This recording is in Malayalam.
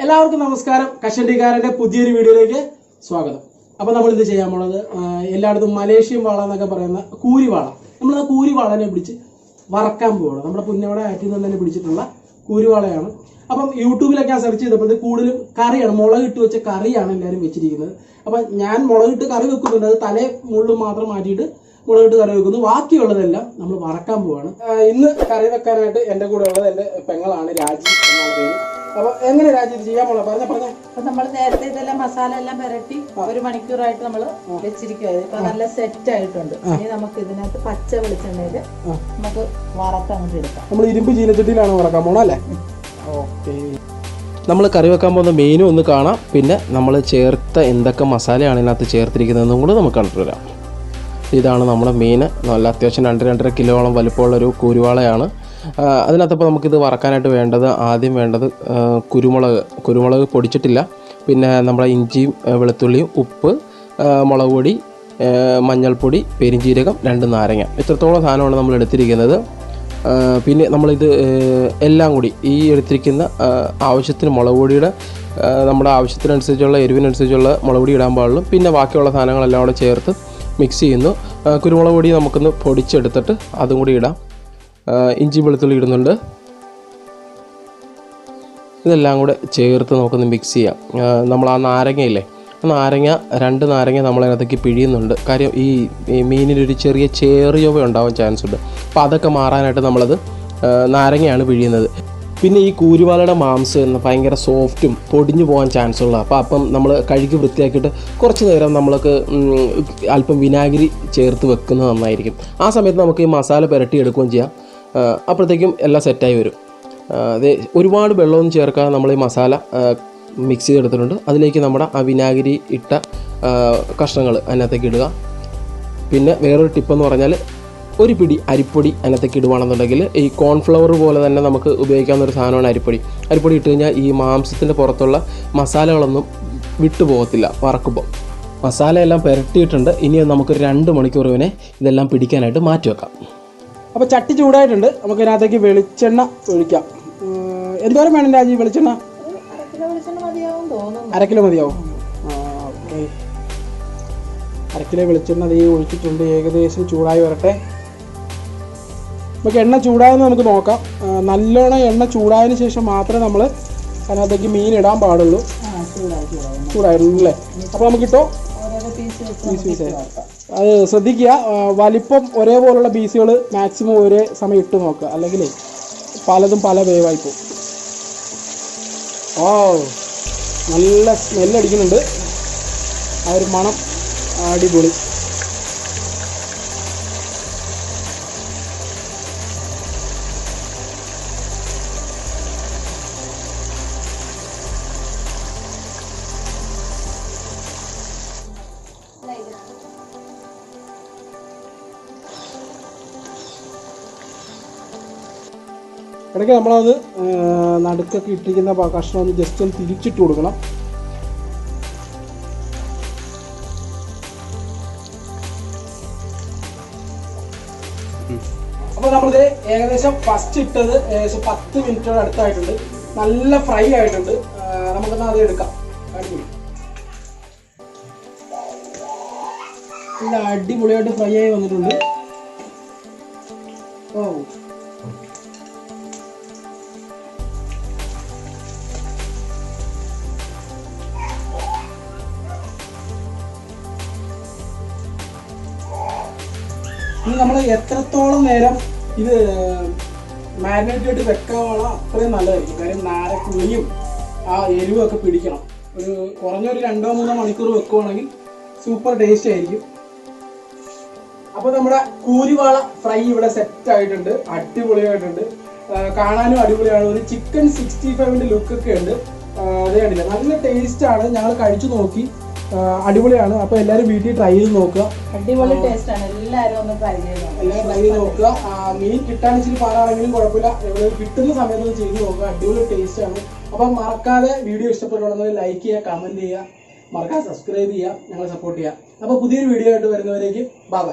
എല്ലാവർക്കും നമസ്കാരം. കഷണ്ടിക്കാരന്റെ പുതിയൊരു വീഡിയോയിലേക്ക് സ്വാഗതം. അപ്പോൾ നമ്മൾ ഇത് ചെയ്യാൻ പോണത് എല്ലായിടത്തും മലേഷ്യൻ വാള എന്നൊക്കെ പറയുന്ന കൂരിവാള. നമ്മൾ ആ കൂരിവാളനെ പിടിച്ച് വറക്കാൻ പോകണം. നമ്മുടെ പുന്നയുടെ ആറ്റിൽ നിന്ന് തന്നെ പിടിച്ചിട്ടുള്ള കൂരിവാളയാണ്. അപ്പം യൂട്യൂബിലൊക്കെ സെർച്ച് ചെയ്തപ്പോൾ ഇത് കൂടുതലും കറിയാണ്, മുളകിട്ട് വെച്ച കറിയാണ് എല്ലാവരും വെച്ചിരിക്കുന്നത്. അപ്പം ഞാൻ മുളകിട്ട് കറി വെക്കുന്നുണ്ട്. അത് തലേ മുള്ളും മാത്രം മാറ്റിയിട്ട് മുളകിട്ട് കറി വെക്കുന്നു. ബാക്കിയുള്ളതെല്ലാം നമ്മൾ വറക്കാൻ പോവാണ്. ഇന്ന് കറി വെക്കാനായിട്ട് എൻ്റെ കൂടെ ഉള്ളത് എൻ്റെ പെങ്ങളാണ്, രാജി എന്നാണ് പേര്. അപ്പൊ എങ്ങനെ രാജി ഇത് ചെയ്യാൻ പോണോ? പറഞ്ഞേ. അപ്പൊ നമ്മൾ നേരത്തെ ഇതെല്ലാം മസാല എല്ലാം പുരട്ടി 1 മണിക്കൂറായിട്ട് നമ്മൾ വെച്ചിരിക്കുകയായിരുന്നു. ഇപ്പൊ നല്ല സെറ്റ് ആയിട്ടുണ്ട്. ഇനി നമുക്ക് ഇതിനകത്ത് പച്ച വെളിച്ചെണ്ണയില് നമുക്ക് വറക്കങ്ങോട്ട് എടുക്കാം. നമ്മൾ ഇരുമ്പ് ചീനച്ചട്ടിയിലാണ് വറക്കാൻ പോണോ അല്ലേ? ഓക്കെ. നമ്മൾ കറി വെക്കാൻ പോകുന്ന മെയിനും ഒന്ന് കാണാം, പിന്നെ നമ്മൾ ചേർത്ത എന്തൊക്കെ മസാലയാണ് ഇതിനകത്ത് ചേർത്തിരിക്കുന്നതെന്നും കൂടെ നമുക്ക് കണ്ടുവരാം. ഇതാണ് നമ്മുടെ മീൻ. നല്ല അത്യാവശ്യം 2-2.5 കിലോളം വലിപ്പമുള്ളൊരു കൂരുവാളയാണ്. അതിനകത്തപ്പോൾ നമുക്കിത് വറക്കാനായിട്ട് ആദ്യം വേണ്ടത് കുരുമുളക് പൊടിച്ചിട്ടില്ല, പിന്നെ നമ്മുടെ ഇഞ്ചിയും വെളുത്തുള്ളിയും, ഉപ്പ്, മുളക് പൊടി, മഞ്ഞൾപ്പൊടി, പെരിഞ്ജീരകം, 2 നാരങ്ങ, ഇത്രത്തോളം സാധനമാണ് നമ്മൾ എടുത്തിരിക്കുന്നത്. പിന്നെ നമ്മളിത് എല്ലാം കൂടി ഈ എടുത്തിരിക്കുന്ന ആവശ്യത്തിന് മുളക് പൊടിയുടെ നമ്മുടെ ആവശ്യത്തിനനുസരിച്ചുള്ള എരിവിനനുസരിച്ചുള്ള മുളക് പൊടി ഇടാൻ പാടുള്ളൂ. പിന്നെ ബാക്കിയുള്ള സാധനങ്ങളെല്ലാം കൂടെ ചേർത്ത് മിക്സ് ചെയ്യുന്നു. കുരുമുളക് പൊടി നമുക്കൊന്ന് പൊടിച്ചെടുത്തിട്ട് അതും കൂടി ഇടാം. ഇഞ്ചി വെളുത്തുള്ളി ഇടുന്നുണ്ട്. ഇതെല്ലാം കൂടെ ചേർത്ത് നമുക്കൊന്ന് മിക്സ് ചെയ്യാം. നമ്മൾ ആ നാരങ്ങയില്ലേ, ആ 2 നാരങ്ങ നമ്മളതിനകത്തേക്ക് പിഴിയുന്നുണ്ട്. കാര്യം ഈ മീനിനൊരു ചെറിയ ചേറിയവ ഉണ്ടാവാൻ ചാൻസ് ഉണ്ട്. അപ്പോൾ അതൊക്കെ മാറാനായിട്ട് നമ്മളത് നാരങ്ങയാണ് പിഴിയുന്നത്. പിന്നെ ഈ കൂരുവാലയുടെ മാംസം ഭയങ്കര സോഫ്റ്റും പൊടിഞ്ഞു പോകാൻ ചാൻസ് ഉള്ള. അപ്പം നമ്മൾ കഴുകി വൃത്തിയാക്കിയിട്ട് കുറച്ച് നേരം നമ്മൾക്ക് അല്പം വിനാഗിരി ചേർത്ത് വെക്കുന്നത് നന്നായിരിക്കും. ആ സമയത്ത് നമുക്ക് ഈ മസാല പുരട്ടി എടുക്കുകയും ചെയ്യാം. അപ്പോഴത്തേക്കും എല്ലാം സെറ്റായി വരും. അത് ഒരുപാട് വെള്ളമൊന്നും ചേർക്കാതെ നമ്മൾ ഈ മസാല മിക്സ് ചെയ്തെടുത്തിട്ടുണ്ട്. അതിലേക്ക് നമ്മുടെ ആ വിനാഗിരി ഇട്ട കഷ്ണങ്ങൾ അതിനകത്തേക്ക് ഇടുക. പിന്നെ വേറൊരു ടിപ്പെന്ന് പറഞ്ഞാൽ, ഒരു പിടി അരിപ്പൊടി അതിനകത്തേക്ക് ഇടുകയാണെന്നുണ്ടെങ്കിൽ ഈ കോൺഫ്ലവർ പോലെ തന്നെ നമുക്ക് ഉപയോഗിക്കാവുന്നൊരു സാധനമാണ് അരിപ്പൊടി. അരിപ്പൊടി ഇട്ട് കഴിഞ്ഞാൽ ഈ മാംസത്തിൻ്റെ പുറത്തുള്ള മസാലകളൊന്നും വിട്ടു പോകത്തില്ല വറക്കുമ്പോൾ. മസാലയെല്ലാം പുരട്ടിയിട്ടുണ്ട്. ഇനി നമുക്ക് 2 മണിക്കൂർ ഇവനെ ഇതെല്ലാം പിടിക്കാനായിട്ട് മാറ്റി വെക്കാം. അപ്പോൾ ചട്ടി ചൂടായിട്ടുണ്ട്. നമുക്ക് ഇതിനകത്തേക്ക് വെളിച്ചെണ്ണ ഒഴിക്കാം. എന്തോരം വേണം രാജി വെളിച്ചെണ്ണ? 1/2 കിലോ മതിയാവും. ഓക്കെ, 1/2 കിലോ വെളിച്ചെണ്ണ അതേ ഒഴിച്ചിട്ടുണ്ട്. ഏകദേശം ചൂടായി വരട്ടെ. നമുക്ക് എണ്ണ ചൂടായെന്ന് നമുക്ക് നോക്കാം. നല്ലോണം എണ്ണ ചൂടായതിന് ശേഷം മാത്രമേ നമ്മൾ അതിനകത്തേക്ക് മീൻ ഇടാൻ പാടുള്ളൂ. ചൂടായിരുന്നു അല്ലേ? അപ്പോൾ നമുക്കിട്ടോ പീസ് അത് ശ്രദ്ധിക്കുക. വലിപ്പം ഒരേപോലുള്ള പീസുകൾ മാക്സിമം ഒരേ സമയം ഇട്ട് നോക്കുക, അല്ലെങ്കിൽ പലതും പല വേവായി പോകും. ഓ, നല്ല സ്മെല്ലടിക്കുന്നുണ്ട്. ആ ഒരു മണം അടിപൊളി. ഇടയ്ക്ക് നമ്മളത് നടുക്കൊക്കെ ഇട്ടിരിക്കുന്ന കഷ്ണം ഒന്ന് ജസ്റ്റ് ഒന്ന് തിരിച്ചിട്ട് കൊടുക്കണം. അപ്പോൾ നമ്മളിത് ഏകദേശം ഫസ്റ്റ് ഇട്ടത് ഏകദേശം 10 മിനിറ്റോട് അടുത്തായിട്ടുണ്ട്. നല്ല ഫ്രൈ ആയിട്ടുണ്ട്. നമുക്കെന്നാൽ അത് എടുക്കാം. നല്ല അടിപൊളിയായിട്ട് ഫ്രൈ ആയി വന്നിട്ടുണ്ട്. ഓ, ഇനി നമ്മൾ എത്രത്തോളം നേരം ഇത് മാരിനേറ്റ് ചെയ്തിട്ട് വെക്കാനുള്ള അത്രയും നല്ലതായിരിക്കും. കാര്യം നാരക്കുള്ളിയും ആ എരിവും ഒക്കെ പിടിക്കണം. കുറഞ്ഞൊരു 2-3 മണിക്കൂർ വെക്കുവാണെങ്കിൽ സൂപ്പർ ടേസ്റ്റ് ആയിരിക്കും. അപ്പോൾ നമ്മുടെ കൂരിവാള ഫ്രൈ ഇവിടെ സെറ്റ് ആയിട്ടുണ്ട്. അടിപൊളിയായിട്ടുണ്ട്. കാണാനും അടിപൊളിയാണ്. ഒരു ചിക്കൻ 65ന്റെ ലുക്കൊക്കെ ഉണ്ട്. അത് കണ്ടില്ല, നല്ല ടേസ്റ്റാണ്. ഞങ്ങൾ കഴിച്ചു നോക്കി, അടിപൊളിയാണ്. അപ്പോൾ എല്ലാവരും വീട്ടിൽ ട്രൈ ചെയ്ത് നോക്കുക. അടിപൊളി ടേസ്റ്റ് ആണ്. എല്ലാവരും ഒന്ന് ട്രൈ ചെയ്ത് നോക്കുക. മീൻ കിട്ടാൻ ഇച്ചിരി പാടാണെങ്കിലും കുഴപ്പമില്ല, കിട്ടുന്ന സമയത്ത് ചെയ്ത് നോക്കുക. അടിപൊളി ടേസ്റ്റ് ആണ്. അപ്പം മറക്കാതെ വീഡിയോ ഇഷ്ടപ്പെട്ടുണ്ടെങ്കിൽ ലൈക്ക് ചെയ്യുക, കമന്റ് ചെയ്യുക, മറക്കാതെ സബ്സ്ക്രൈബ് ചെയ്യുക, ഞങ്ങളെ സപ്പോർട്ട് ചെയ്യുക. അപ്പോൾ പുതിയൊരു വീഡിയോ ആയിട്ട് വരുന്നവരേക്ക് ബൈ.